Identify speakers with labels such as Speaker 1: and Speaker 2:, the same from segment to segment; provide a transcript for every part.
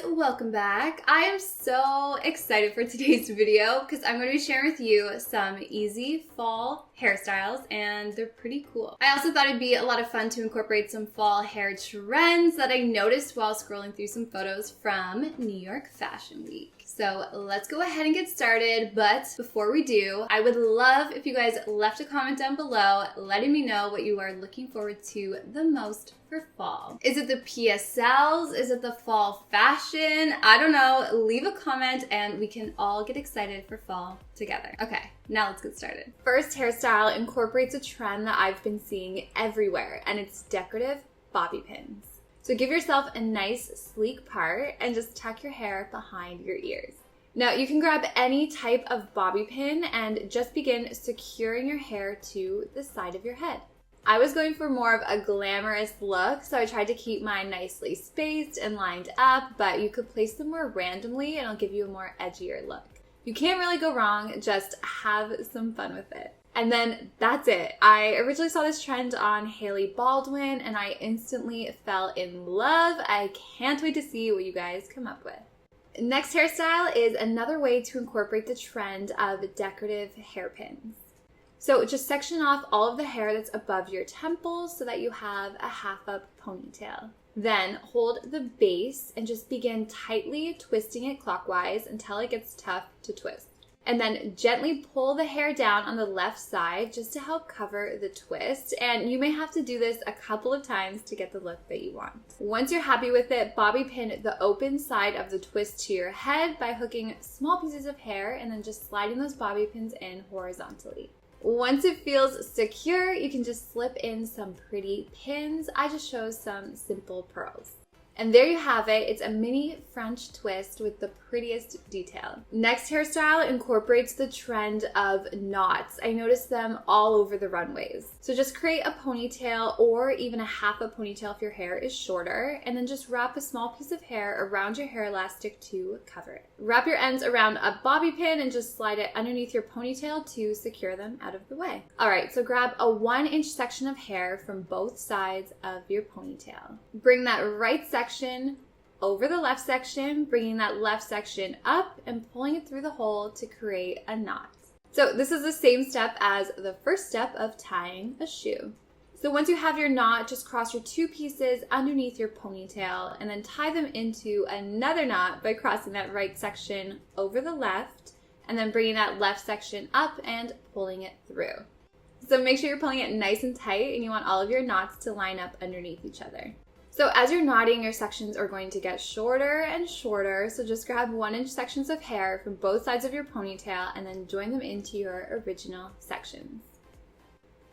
Speaker 1: welcome back. I am so excited for today's video because I'm going to be sharing with you some easy fall hairstyles and they're pretty cool. I also thought it'd be a lot of fun to incorporate some fall hair trends that I noticed while scrolling through some photos from New York Fashion Week. So let's go ahead and get started, but before we do, I would love if you guys left a comment down below letting me know what you are looking forward to the most for fall. Is it the PSLs? Is it the fall fashion? I don't know. Leave a comment and we can all get excited for fall together. Okay, now let's get started. First hairstyle incorporates a trend that I've been seeing everywhere, and it's decorative bobby pins. So give yourself a nice sleek part and just tuck your hair behind your ears. Now you can grab any type of bobby pin and just begin securing your hair to the side of your head. I was going for more of a glamorous look, so I tried to keep mine nicely spaced and lined up, but you could place them more randomly and it'll give you a more edgier look. You can't really go wrong, just have some fun with it. And then that's it. I originally saw this trend on Hailey Baldwin and I instantly fell in love. I can't wait to see what you guys come up with. Next hairstyle is another way to incorporate the trend of decorative hairpins. So just section off all of the hair that's above your temples so that you have a half-up ponytail. Then hold the base and just begin tightly twisting it clockwise until it gets tough to twist. And then gently pull the hair down on the left side just to help cover the twist. And you may have to do this a couple of times to get the look that you want. Once you're happy with it, bobby pin the open side of the twist to your head by hooking small pieces of hair and then just sliding those bobby pins in horizontally. Once it feels secure, you can just slip in some pretty pins. I just chose some simple pearls. And there you have it. It's a mini French twist with the prettiest detail. Next hairstyle incorporates the trend of knots. I noticed them all over the runways. So just create a ponytail or even a half a ponytail if your hair is shorter, and then just wrap a small piece of hair around your hair elastic to cover it. Wrap your ends around a bobby pin and just slide it underneath your ponytail to secure them out of the way. All right, so grab a 1-inch section of hair from both sides of your ponytail. Bring that right section over the left section, bringing that left section up and pulling it through the hole to create a knot. So this is the same step as the first step of tying a shoe. So once you have your knot, just cross your 2 pieces underneath your ponytail and then tie them into another knot by crossing that right section over the left and then bringing that left section up and pulling it through. So make sure you're pulling it nice and tight and you want all of your knots to line up underneath each other. So as you're knotting, your sections are going to get shorter and shorter, so just grab 1-inch sections of hair from both sides of your ponytail and then join them into your original sections.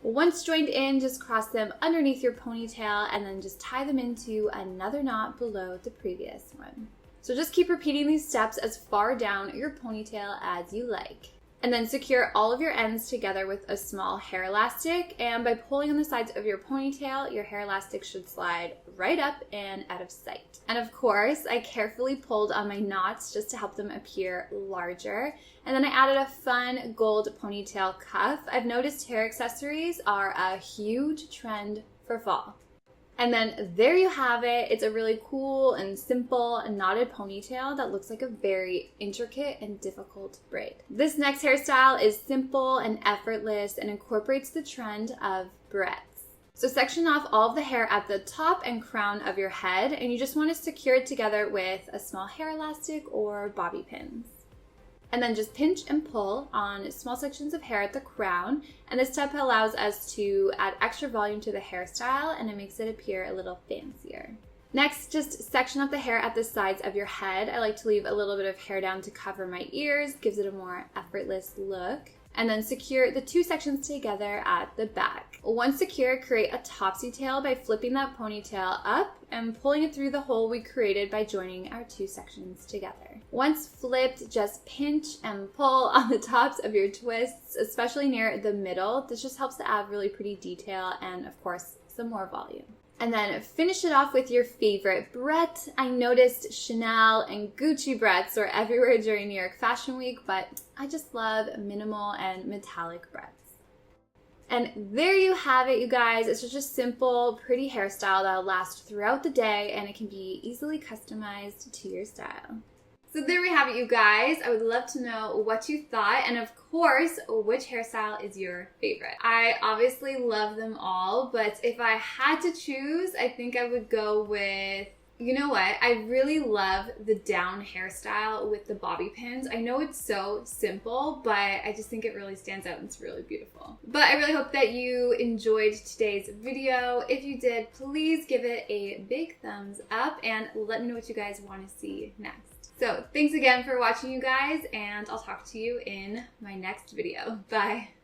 Speaker 1: Once joined in, just cross them underneath your ponytail and then just tie them into another knot below the previous one. So just keep repeating these steps as far down your ponytail as you like. And then secure all of your ends together with a small hair elastic, and by pulling on the sides of your ponytail, your hair elastic should slide right up and out of sight. And of course, I carefully pulled on my knots just to help them appear larger. And then I added a fun gold ponytail cuff. I've noticed hair accessories are a huge trend for fall. And then there you have it. It's a really cool and simple knotted ponytail that looks like a very intricate and difficult braid. This next hairstyle is simple and effortless and incorporates the trend of barrettes. So section off all of the hair at the top and crown of your head, and you just want to secure it together with a small hair elastic or bobby pins. And then just pinch and pull on small sections of hair at the crown. And this step allows us to add extra volume to the hairstyle and it makes it appear a little fancier. Next, just section up the hair at the sides of your head. I like to leave a little bit of hair down to cover my ears, gives it a more effortless look. And then secure the 2 sections together at the back. Once secure, create a topsy tail by flipping that ponytail up and pulling it through the hole we created by joining our 2 sections together. Once flipped, just pinch and pull on the tops of your twists, especially near the middle. This just helps to add really pretty detail and, of course, some more volume. And then finish it off with your favorite barrette. I noticed Chanel and Gucci barrettes were everywhere during New York Fashion Week, but I just love minimal and metallic barrettes. And there you have it, you guys. It's just a simple, pretty hairstyle that'll last throughout the day, and it can be easily customized to your style. So there we have it, you guys. I would love to know what you thought, and of course, which hairstyle is your favorite. I obviously love them all, but if I had to choose, I think I would go with, you know what? I really love the down hairstyle with the bobby pins. I know it's so simple, but I just think it really stands out and it's really beautiful. But I really hope that you enjoyed today's video. If you did, please give it a big thumbs up and let me know what you guys want to see next. So thanks again for watching, you guys, and I'll talk to you in my next video. Bye.